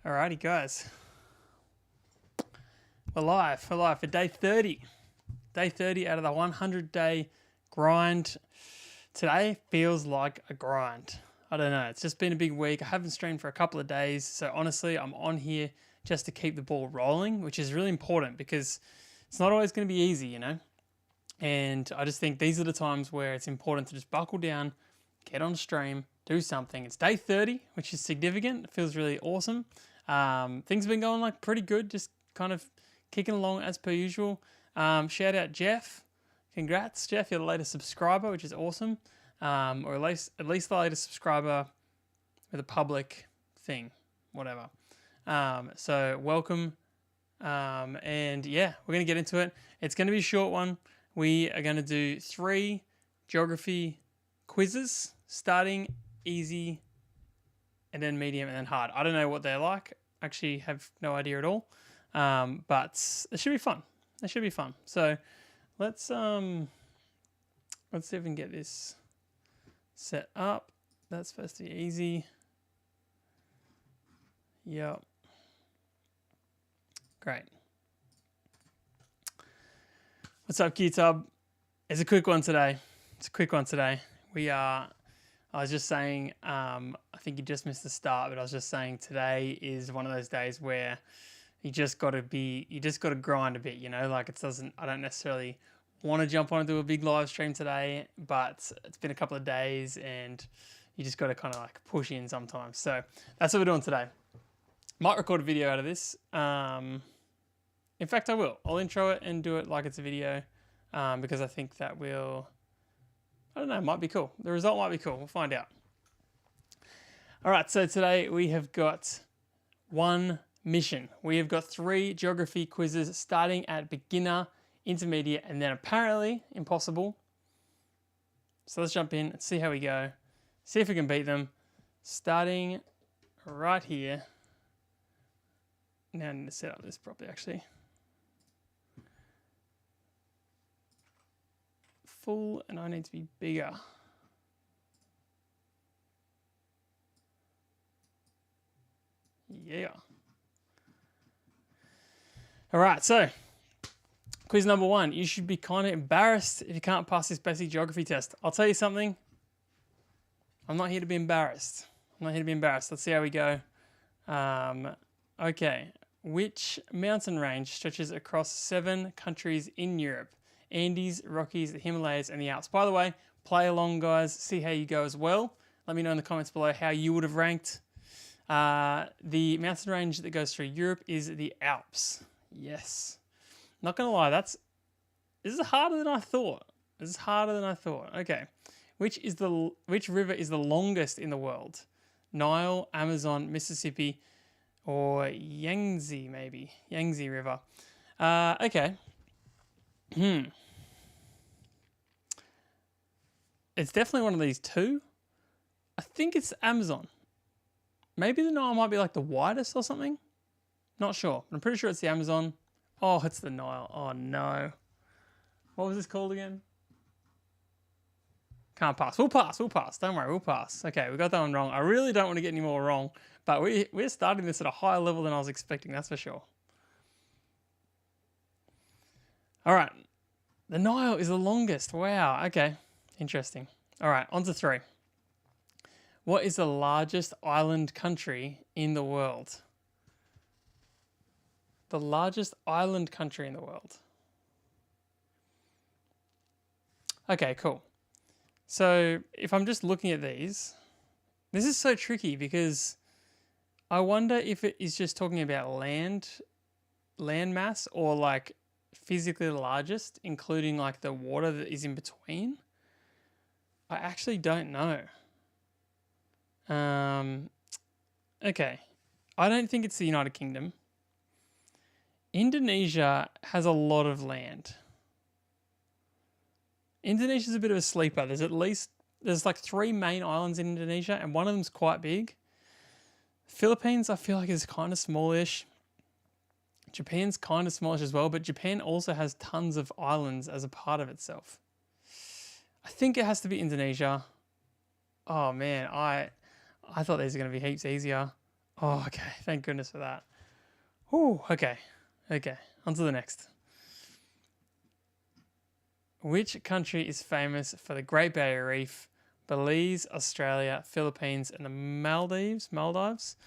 Alrighty, guys. We're live for day 30. Day 30 out of the 100-day grind. Today feels like a grind. I don't know. It's just been a big week. I haven't streamed for a couple of days. So honestly, I'm on here just to keep the ball rolling, which is really important because it's not always going to be easy, you know? And I just think these are the times where it's important to just buckle down, get on stream, do something. It's day 30, which is significant. It feels really awesome. Things have been going like pretty good, just kind of kicking along as per usual. Shout out Jeff. Congrats, Jeff. You're the latest subscriber, which is awesome. Or at least the latest subscriber with a public thing, whatever. So welcome. And yeah, we're going to get into it. It's going to be a short one. We are going to do 3 geography quizzes, starting easy and then medium and then hard. I don't know what they're like. Actually have no idea at all. But it should be fun. It should be fun. So let's see if we can get this set up. That's supposed to be easy. Yep. Great. What's up, QTub? It's a quick one today. I was just saying, I think you just missed the start, but I was just saying today is one of those days where you just got to grind a bit, you know, like I don't necessarily want to jump on and do a big live stream today, but it's been a couple of days and you just got to kind of like push in sometimes. So that's what we're doing today. Might record a video out of this. In fact, I will. I'll intro it and do it like it's a video because I think that will, I don't know, might be cool. The result might be cool. We'll find out. All right, so today we have got one mission. We have got 3 geography quizzes starting at beginner, intermediate, and then apparently impossible. So let's jump in and see how we go. See if we can beat them. Starting right here. Now I need to set up this properly, actually. Full, and I need to be bigger. Yeah. All right, so quiz number 1. You should be kind of embarrassed if you can't pass this basic geography test. I'll tell you something. I'm not here to be embarrassed. Let's see how we go. Okay. Which mountain range stretches across 7 countries in Europe? Andes, Rockies, the Himalayas, and the Alps. By the way, play along, guys. See how you go as well. Let me know in the comments below how you would have ranked. The mountain range that goes through Europe is the Alps. Yes. Not going to lie, this is harder than I thought. Okay. Which river is the longest in the world? Nile, Amazon, Mississippi, or Yangtze, maybe. Yangtze River. Okay. It's definitely one of these 2. I think it's Amazon. Maybe the Nile might be like the widest or something. Not sure. I'm pretty sure it's the Amazon. Oh, it's the Nile. Oh, no. What was this called again? Can't pass. We'll pass. Don't worry, we'll pass. Okay, we got that one wrong. I really don't want to get any more wrong, but we're starting this at a higher level than I was expecting, that's for sure. All right. The Nile is the longest. Wow. Okay. Interesting. All right. On to 3. What is the largest island country in the world? The largest island country in the world. Okay, cool. So if I'm just looking at these, this is so tricky because I wonder if it is just talking about land mass or like physically the largest, including like the water that is in between. I actually don't know. Okay. I don't think it's the United Kingdom. Indonesia has a lot of land. Indonesia's a bit of a sleeper. There's like 3 main islands in Indonesia and one of them's quite big. Philippines, I feel like is kind of smallish. Japan's kind of smallish as well, but Japan also has tons of islands as a part of itself. I think it has to be Indonesia. Oh man, I thought these were going to be heaps easier. Oh, okay. Thank goodness for that. Oh, okay. Okay. On to the next. Which country is famous for the Great Barrier Reef? Belize, Australia, Philippines, and the Maldives. Maldives.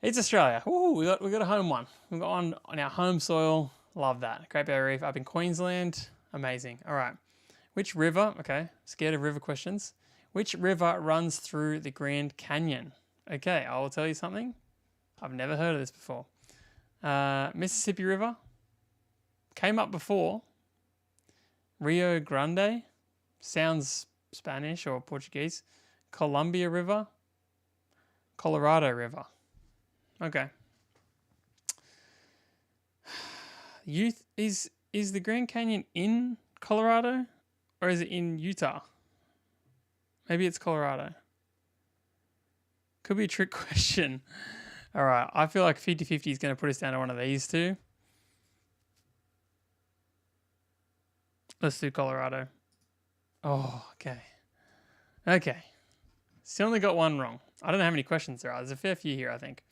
It's Australia. Ooh, we got a home one. We got one on our home soil. Love that. Great Barrier Reef up in Queensland. Amazing. All right. Which river? Okay. Scared of river questions. Which river runs through the Grand Canyon? Okay, I will tell you something. I've never heard of this before. Mississippi River came up before. Rio Grande sounds Spanish or Portuguese. Columbia River. Colorado River. Okay. Youth is the Grand Canyon in Colorado or is it in Utah? Maybe it's Colorado. Could be a trick question. All right. I feel like 50-50 is going to put us down to one of these two. Let's do Colorado. Oh, okay. Okay. Still only got one wrong. I don't know how many questions there are. There's a fair few here, I think.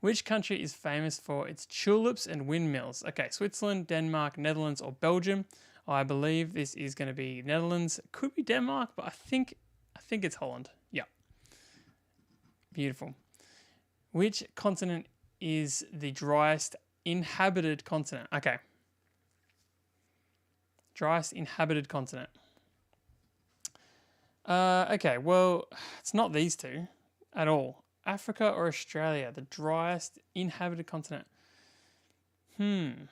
Which country is famous for its tulips and windmills? Okay, Switzerland, Denmark, Netherlands, or Belgium? I believe this is going to be Netherlands. It could be Denmark, but I think it's Holland. Yeah. Beautiful. Which continent is the driest inhabited continent? Okay. Driest inhabited continent. Okay, well, it's not these two at all. Africa or Australia, the driest inhabited continent. I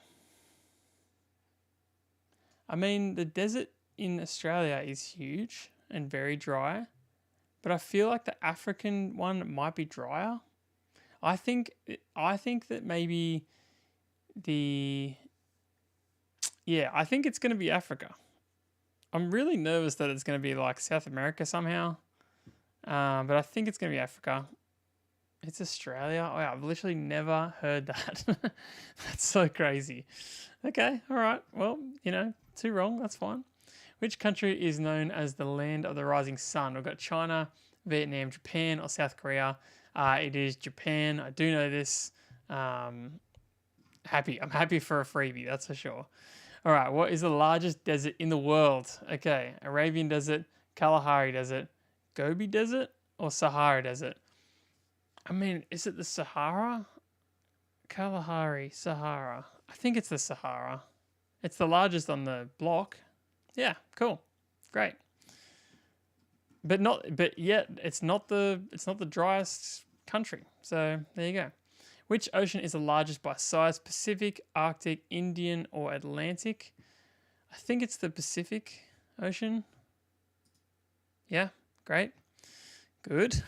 mean, the desert in Australia is huge and very dry, but I feel like the African one might be drier. I think that maybe I think it's going to be Africa. I'm really nervous that it's going to be like South America somehow, but I think it's going to be Africa. It's Australia. Oh, yeah, I've literally never heard that. That's so crazy. Okay, all right. Well, 2 wrong. That's fine. Which country is known as the land of the rising sun? We've got China, Vietnam, Japan, or South Korea. It is Japan. I do know this. I'm happy for a freebie, that's for sure. All right, what is the largest desert in the world? Okay, Arabian Desert, Kalahari Desert, Gobi Desert, or Sahara Desert? I mean, is it the Sahara? Kalahari, Sahara. I think it's the Sahara. It's the largest on the block. Yeah, cool. Great. But yet it's not the driest country. So there you go. Which ocean is the largest by size? Pacific, Arctic, Indian, or Atlantic? I think it's the Pacific Ocean. Yeah, great. Good.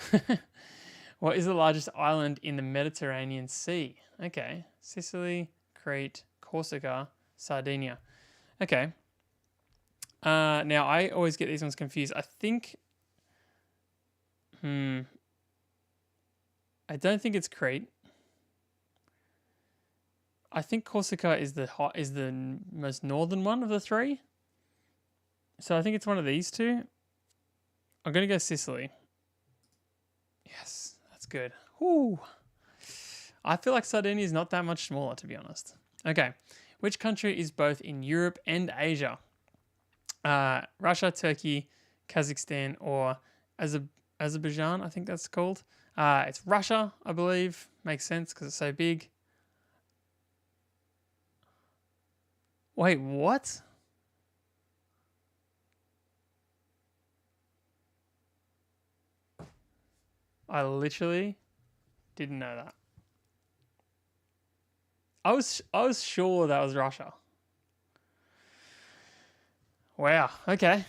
What is the largest island in the Mediterranean Sea? Okay, Sicily, Crete, Corsica, Sardinia. Okay. Now, I always get these ones confused. I think... I don't think it's Crete. I think Corsica is the most northern one of the three. So I think it's one of these two. I'm going to go Sicily. Yes, that's good. Whew. I feel like Sardinia is not that much smaller, to be honest. Okay. Which country is both in Europe and Asia? Russia, Turkey, Kazakhstan, or Azerbaijan, I think that's called. It's Russia, I believe. Makes sense because it's so big. Wait, what? I literally didn't know that. I was sure that was Russia. Wow. Okay.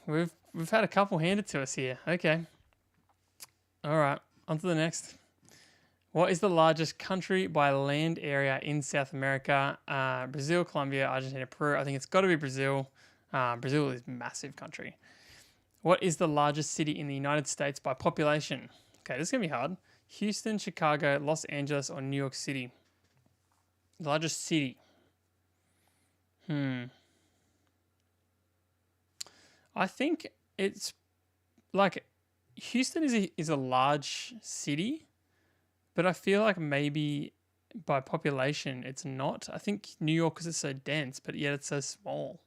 We've had a couple handed to us here. Okay. All right. On to the next. What is the largest country by land area in South America? Brazil, Colombia, Argentina, Peru. I think it's got to be Brazil. Brazil is a massive country. What is the largest city in the United States by population? Okay, this is going to be hard. Houston, Chicago, Los Angeles, or New York City? The largest city. I think it's like Houston is a large city, but I feel like maybe by population it's not. I think New York, because it's so dense, but yet it's so small.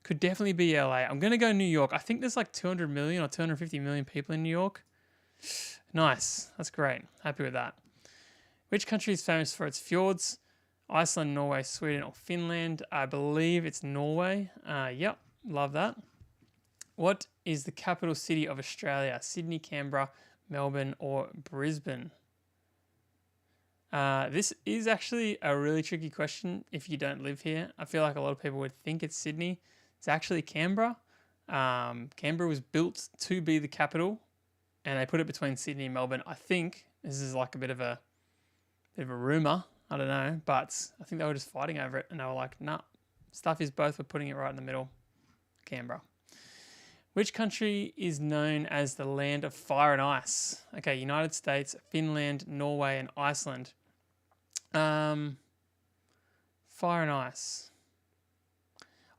Could definitely be LA. I'm going to go New York. I think there's like 200 million or 250 million people in New York. Nice. That's great. Happy with that. Which country is famous for its fjords? Iceland, Norway, Sweden, or Finland? I believe it's Norway. Yep. Love that. What is the capital city of Australia? Sydney, Canberra, Melbourne, or Brisbane? This is actually a really tricky question if you don't live here. I feel like a lot of people would think it's Sydney. It's actually Canberra. Canberra was built to be the capital, and they put it between Sydney and Melbourne. I think this is like a bit of a rumor. I don't know, but I think they were just fighting over it, and they were like, "Nah, stuff is both. We're putting it right in the middle." Canberra. Which country is known as the land of fire and ice? Okay, United States, Finland, Norway, and Iceland. Fire and ice.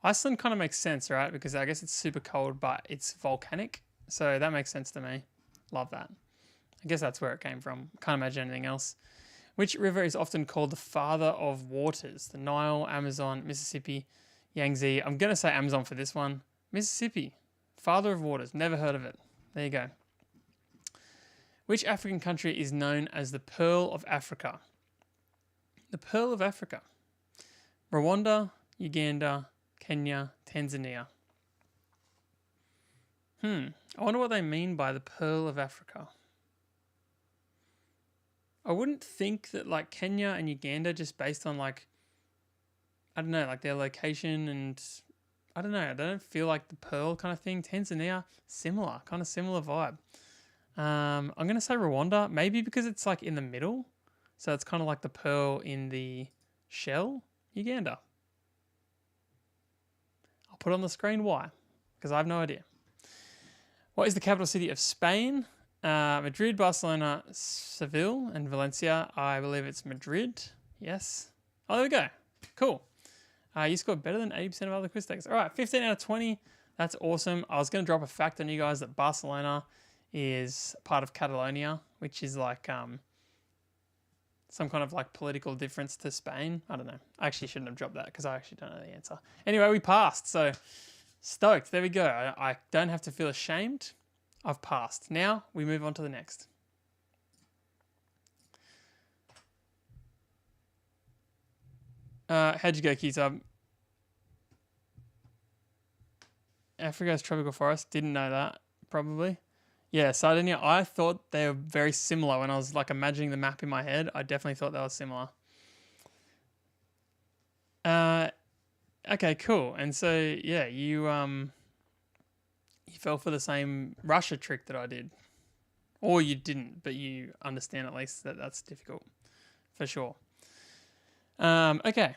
Iceland kind of makes sense, right? Because I guess it's super cold, but it's volcanic. So that makes sense to me. Love that. I guess that's where it came from. Can't imagine anything else. Which river is often called the father of waters? The Nile, Amazon, Mississippi, Yangtze. I'm going to say Amazon for this one. Mississippi. Father of waters. Never heard of it. There you go. Which African country is known as the Pearl of Africa? The Pearl of Africa. Rwanda, Uganda, Kenya, Tanzania. I wonder what they mean by the Pearl of Africa. I wouldn't think that like Kenya and Uganda, just based on like, I don't know, like their location and I don't know, they don't feel like the Pearl kind of thing. Tanzania, similar, kind of similar vibe. I'm going to say Rwanda, maybe because it's like in the middle. So it's kind of like the pearl in the shell. Uganda. I'll put on the screen why, because I have no idea. What is the capital city of Spain? Madrid, Barcelona, Seville, and Valencia. I believe it's Madrid. Yes. Oh, there we go. Cool. You scored better than 80% of other quiz takers. All right, 15 out of 20. That's awesome. I was going to drop a fact on you guys that Barcelona is part of Catalonia, which is like some kind of like political difference to Spain. I don't know. I actually shouldn't have dropped that because I actually don't know the answer. Anyway, we passed. So stoked. There we go. I don't have to feel ashamed. I've passed. Now we move on to the next. How'd you go, Keysub? Africa's tropical forest. Didn't know that, probably. Yeah, Sardinia. I thought they were very similar when I was like imagining the map in my head. I definitely thought they were similar. Okay, cool. And so yeah, you fell for the same Russia trick that I did, or you didn't, but you understand at least that that's difficult, for sure. Okay.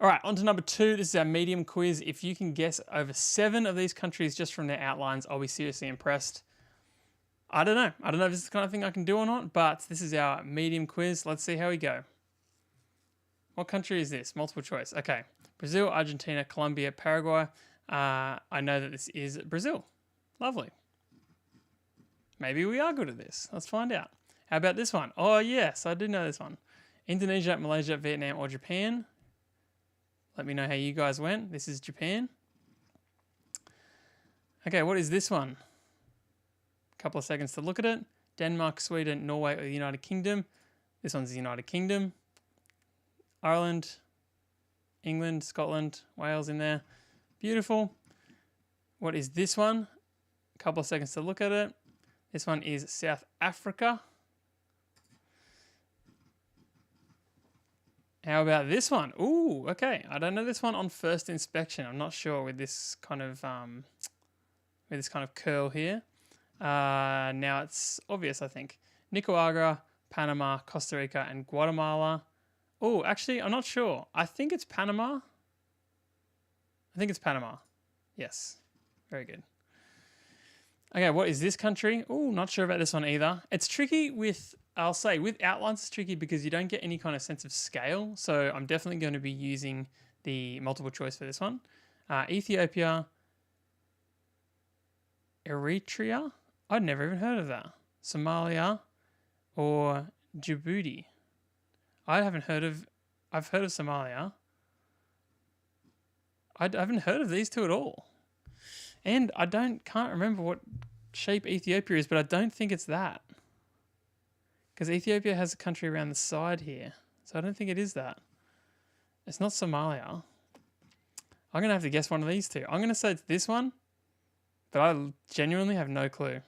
All right, on to number 2. This is our medium quiz. If you can guess over 7 of these countries just from their outlines, I'll be seriously impressed. I don't know. I don't know if this is the kind of thing I can do or not, but this is our medium quiz. Let's see how we go. What country is this? Multiple choice. Okay. Brazil, Argentina, Colombia, Paraguay. I know that this is Brazil. Lovely. Maybe we are good at this. Let's find out. How about this one? Oh, yes, I do know this one. Indonesia, Malaysia, Vietnam, or Japan. Let me know how you guys went. This is Japan. Okay, what is this one? A couple of seconds to look at it. Denmark, Sweden, Norway, or the United Kingdom. This one's the United Kingdom. Ireland, England, Scotland, Wales in there. Beautiful. What is this one? A couple of seconds to look at it. This one is South Africa. How about this one? Ooh, okay. I don't know this one on first inspection. I'm not sure with this kind of curl here. Now it's obvious, I think. Nicaragua, Panama, Costa Rica, and Guatemala. Oh, actually, I'm not sure. I think it's Panama. Yes. Very good. Okay, what is this country? Oh, not sure about this one either. It's tricky with outlines it's tricky because you don't get any kind of sense of scale. So I'm definitely going to be using the multiple choice for this one. Ethiopia, Eritrea. I'd never even heard of that. Somalia, or Djibouti? I've heard of Somalia. I haven't heard of these two at all. And I can't remember what shape Ethiopia is, but I don't think it's that. Because Ethiopia has a country around the side here. So I don't think it is that. It's not Somalia. I'm going to have to guess one of these two. I'm going to say it's this one, but I genuinely have no clue.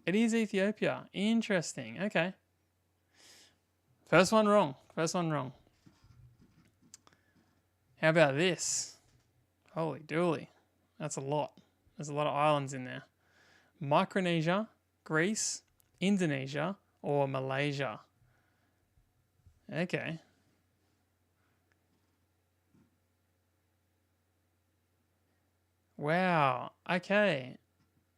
It is Ethiopia. Interesting. Okay. First one wrong. How about this? Holy dooly. That's a lot. There's a lot of islands in there. Micronesia, Greece, Indonesia, or Malaysia? Okay. Wow. Okay.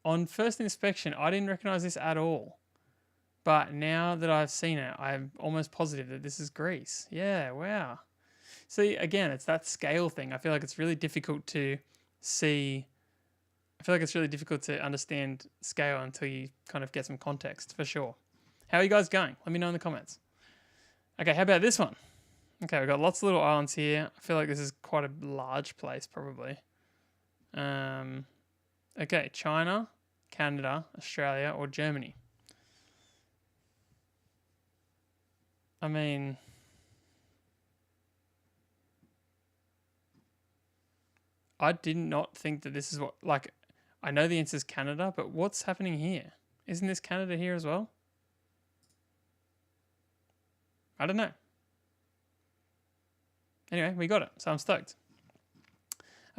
On first inspection, I didn't recognize this at all. But now that I've seen it, I'm almost positive that this is Greece. Yeah, wow. See, again, it's that scale thing. I feel like it's really difficult to see. I feel like it's really difficult to understand scale until you kind of get some context, for sure. How are you guys going? Let me know in the comments. Okay, how about this one? Okay, we've got lots of little islands here. I feel like this is quite a large place, probably. Okay, China, Canada, Australia, or Germany? I mean, I did not think that this is what, like, I know the answer is Canada, but what's happening here? Isn't this Canada here as well? I don't know. Anyway, we got it, so I'm stoked.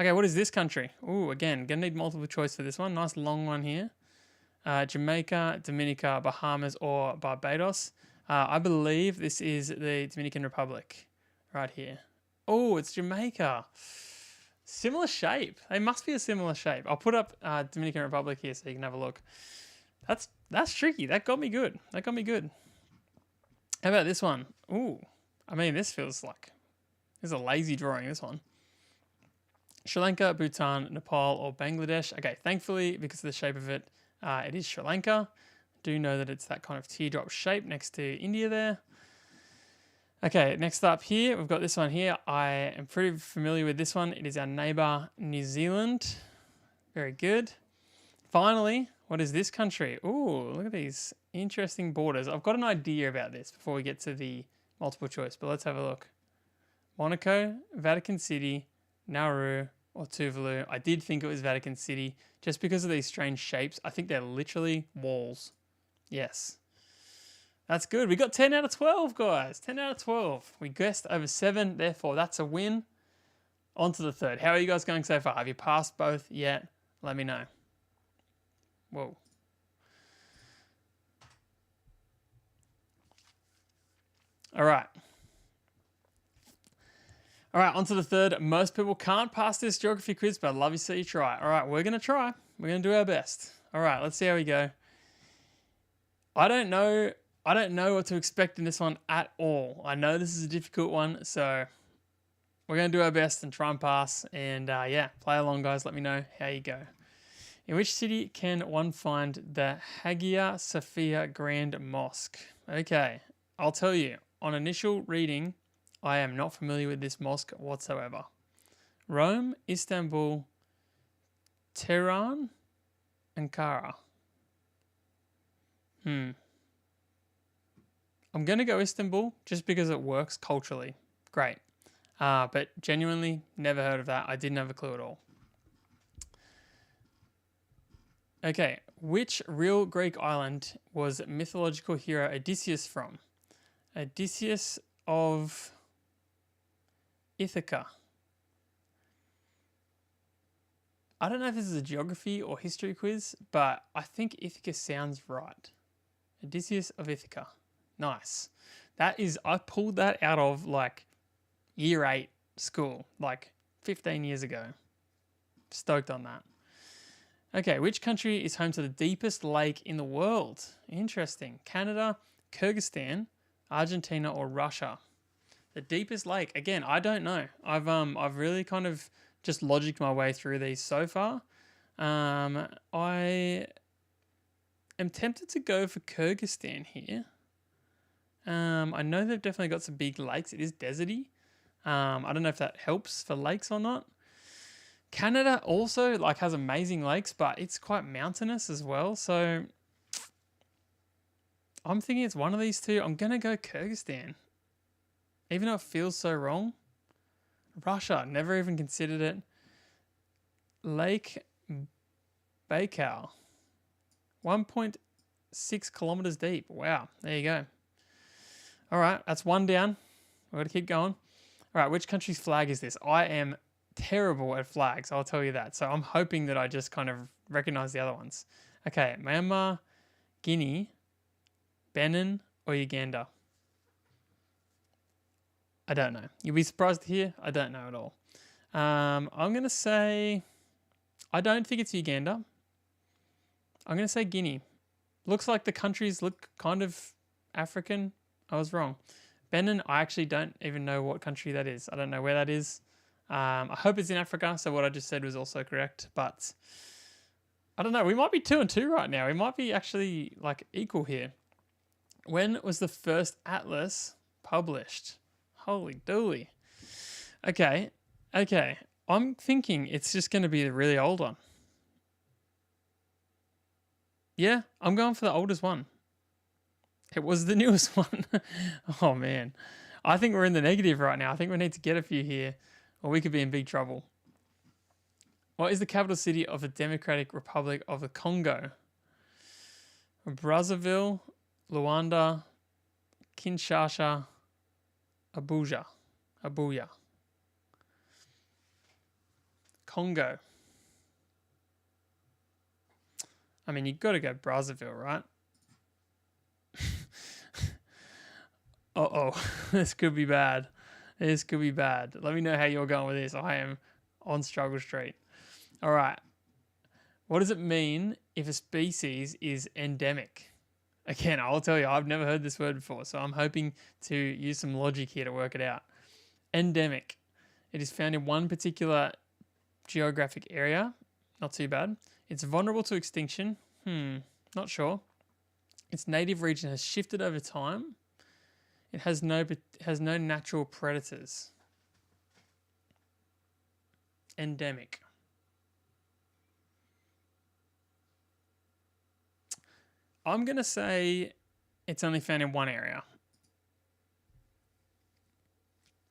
Okay, what is this country? Ooh, again, gonna need multiple choice for this one. Nice long one here. Jamaica, Dominica, Bahamas, or Barbados. I believe this is the Dominican Republic right here. Oh, it's Jamaica. Similar shape. They must be a similar shape. I'll put up Dominican Republic here so you can have a look. That's tricky. That got me good. How about this one? Ooh, I mean, this feels like this is a lazy drawing, this one. Sri Lanka, Bhutan, Nepal, or Bangladesh. Okay, thankfully, because of the shape of it, it is Sri Lanka. Do know that it's that kind of teardrop shape next to India there. Okay, next up here, we've got this one here. I am pretty familiar with this one. It is our neighbour, New Zealand. Very good. Finally, what is this country? Ooh, look at these interesting borders. I've got an idea about this before we get to the multiple choice, but let's have a look. Monaco, Vatican City, Nauru, or Tuvalu. I did think it was Vatican City just because of these strange shapes. I think they're literally walls. Yes. That's good. We got 10 out of 12, guys. 10 out of 12. We guessed over 7, therefore that's a win. On to the third. How are you guys going so far? Have you passed both yet? Let me know. Whoa. All right. All right, on to the third. Most people can't pass this geography quiz, but I'd love to see you try. All right, we're going to try. We're going to do our best. All right, let's see how we go. I don't know what to expect in this one at all. I know this is a difficult one, so we're going to do our best and try and pass. And yeah, play along, guys. Let me know how you go. In which city can one find the Hagia Sophia Grand Mosque? Okay, I'll tell you. On initial reading, I am not familiar with this mosque whatsoever. Rome, Istanbul, Tehran, Ankara. I'm going to go Istanbul just because it works culturally. Great. But genuinely, never heard of that. I didn't have a clue at all. Okay, which real Greek island was mythological hero Odysseus from? Odysseus of Ithaca. I don't know if this is a geography or history quiz, but I think Ithaca sounds right. Odysseus of Ithaca. Nice. I pulled that out of like year 8 school, like 15 years ago. Stoked on that. Okay, which country is home to the deepest lake in the world? Interesting. Canada, Kyrgyzstan, Argentina, or Russia? The deepest lake. Again, I don't know. I've really kind of just logicked my way through these so far. I am tempted to go for Kyrgyzstan here. I know they've definitely got some big lakes. It is deserty. I don't know if that helps for lakes or not. Canada also like has amazing lakes, but it's quite mountainous as well. So I'm thinking it's one of these two. I'm going to go Kyrgyzstan. Even though it feels so wrong. Russia, never even considered it. Lake Baikal. 1.6 kilometers deep. Wow, there you go. All right, that's one down. We've got to keep going. All right, which country's flag is this? I am terrible at flags, I'll tell you that. So I'm hoping that I just kind of recognize the other ones. Okay, Myanmar, Guinea, Benin, or Uganda? I don't know. You'll be surprised to hear I don't know at all. I'm going to say, I don't think it's Uganda. I'm going to say Guinea. Looks like the countries look kind of African. I was wrong. Benin, I actually don't even know what country that is. I don't know where that is. I hope it's in Africa, so what I just said was also correct. But I don't know. We might be 2-2 right now. We might be actually like equal here. When was the first atlas published? Holy dooly. Okay. I'm thinking it's just going to be the really old one. Yeah, I'm going for the oldest one. It was the newest one. Oh, man. I think we're in the negative right now. I think we need to get a few here or we could be in big trouble. What is the capital city of the Democratic Republic of the Congo? Brazzaville, Luanda, Kinshasa, Abuja. Congo. I mean, you've got to go Brazzaville, right? Uh-oh. This could be bad. Let me know how you're going with this. I am on struggle street. All right. What does it mean if a species is endemic? Again, I'll tell you, I've never heard this word before, so I'm hoping to use some logic here to work it out. Endemic. It is found in one particular geographic area. Not too bad. It's vulnerable to extinction. Not sure. Its native region has shifted over time. It has no natural predators. Endemic. I'm going to say it's only found in one area.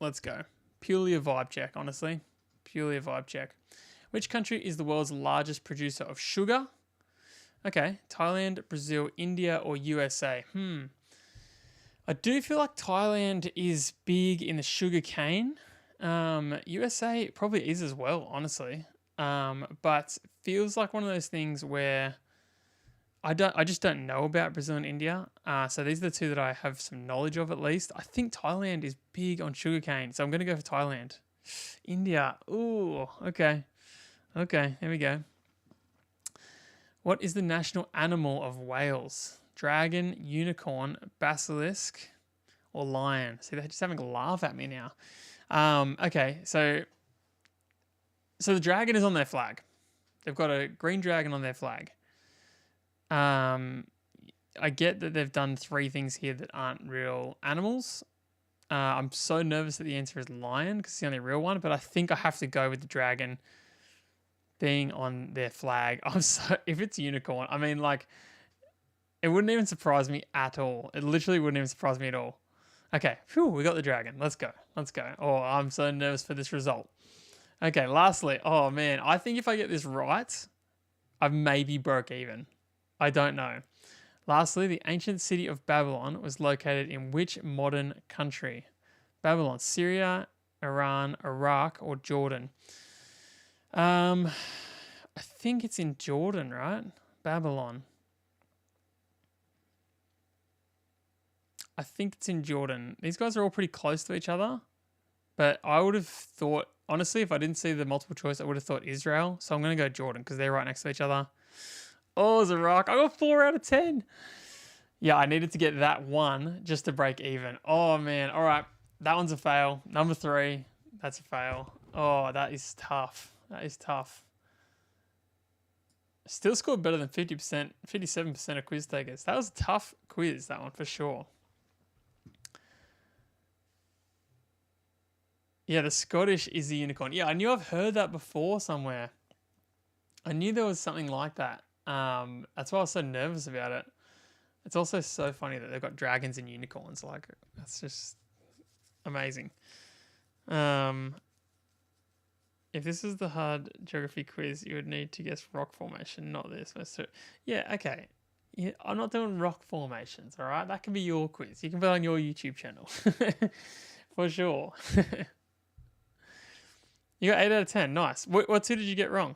Let's go. Purely a vibe check, honestly. Purely a vibe check. Which country is the world's largest producer of sugar? Okay, Thailand, Brazil, India, or USA? I do feel like Thailand is big in the sugar cane. USA probably is as well, honestly. But feels like one of those things where I just don't know about Brazil and India. So these are the two that I have some knowledge of at least. I think Thailand is big on sugarcane, so I'm going to go for Thailand. India. Ooh, okay. Okay, here we go. What is the national animal of Wales? Dragon, unicorn, basilisk, or lion? See, they're just having a laugh at me now. Okay, so the dragon is on their flag. They've got a green dragon on their flag. I get that they've done three things here that aren't real animals. I'm so nervous that the answer is lion because it's the only real one, but I think I have to go with the dragon being on their flag. If it's unicorn, I mean, like, it wouldn't even surprise me at all. It literally wouldn't even surprise me at all. Okay, phew, we got the dragon. Let's go. Oh, I'm so nervous for this result. Okay, lastly, oh man, I think if I get this right, I maybe broke even. I don't know. Lastly, the ancient city of Babylon was located in which modern country? Babylon, Syria, Iran, Iraq, or Jordan? I think it's in Jordan, right? Babylon. I think it's in Jordan. These guys are all pretty close to each other, but I would have thought, honestly, if I didn't see the multiple choice, I would have thought Israel. So I'm going to go Jordan because they're right next to each other. Oh, it's Iraq. I got 4 out of 10. Yeah, I needed to get that one just to break even. Oh, man. All right. That one's a fail. Number 3, that's a fail. Oh, that is tough. Still scored better than 50%, 57% of quiz takers. That was a tough quiz, that one, for sure. Yeah, the Scottish is the unicorn. Yeah, I knew I've heard that before somewhere. I knew there was something like that. That's why I was so nervous about it. It's also so funny that they've got dragons and unicorns. Like, that's just amazing. If this is the hard geography quiz, you would need to guess rock formation, not this. So, yeah, okay. Yeah, I'm not doing rock formations, all right? That can be your quiz. You can put it on your YouTube channel. For sure. You got 8 out of 10. Nice. What two did you get wrong?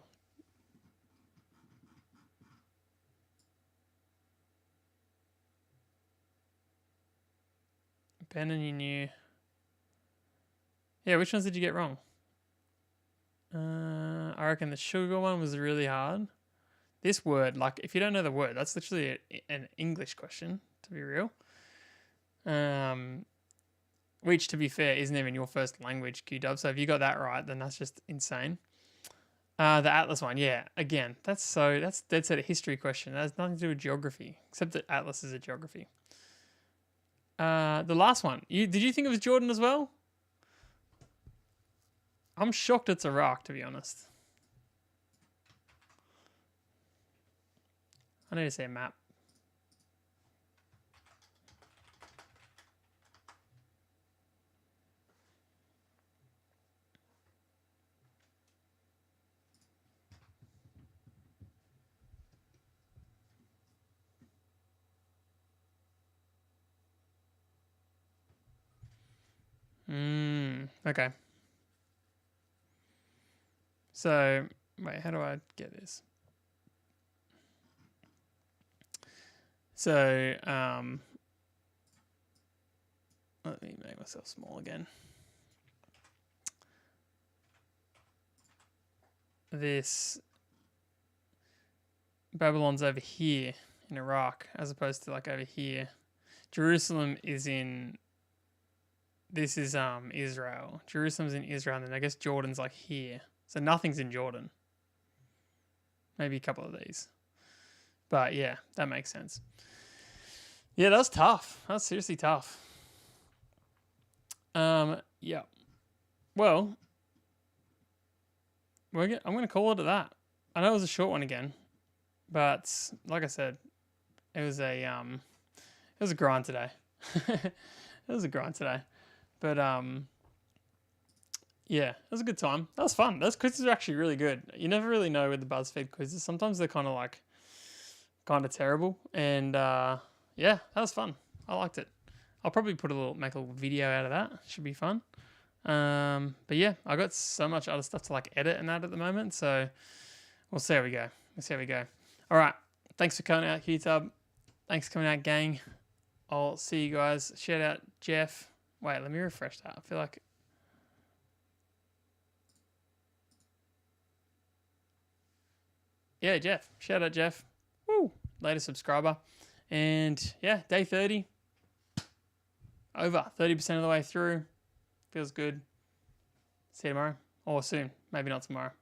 Ben and you knew. Yeah, which ones did you get wrong? I reckon the sugar one was really hard. This word, like, if you don't know the word, that's literally an English question, to be real. Which, to be fair, isn't even your first language, QW. So if you got that right, then that's just insane. The Atlas one, yeah. Again, that's dead set a history question. That has nothing to do with geography, except that Atlas is a geography. The last one, did you think it was Jordan as well? I'm shocked it's Iraq, to be honest. I need to see a map. Okay. So, wait, how do I get this? So, let me make myself small again. This Babylon's over here in Iraq, as opposed to like over here. Jerusalem is in. This is Israel. Jerusalem's in Israel, and then I guess Jordan's like here. So nothing's in Jordan. Maybe a couple of these. But yeah, that makes sense. Yeah, that was tough. That was seriously tough. Yeah. Well, I'm going to call it at that. I know it was a short one again, but like I said, it was a grind today. It was a grind today. But yeah, it was a good time. That was fun. Those quizzes are actually really good. You never really know with the BuzzFeed quizzes. Sometimes they're kind of terrible. And yeah, that was fun. I liked it. I'll probably make a little video out of that. Should be fun. But yeah, I got so much other stuff to like edit and that at the moment. So we'll see how we go. All right. Thanks for coming out, QTub. Thanks for coming out, gang. I'll see you guys. Shout out Jeff. Wait, let me refresh that. I feel like. Yeah, Jeff. Shout out Jeff. Woo. Latest subscriber. And yeah, day 30. Over 30% of the way through. Feels good. See you tomorrow. Or soon. Maybe not tomorrow.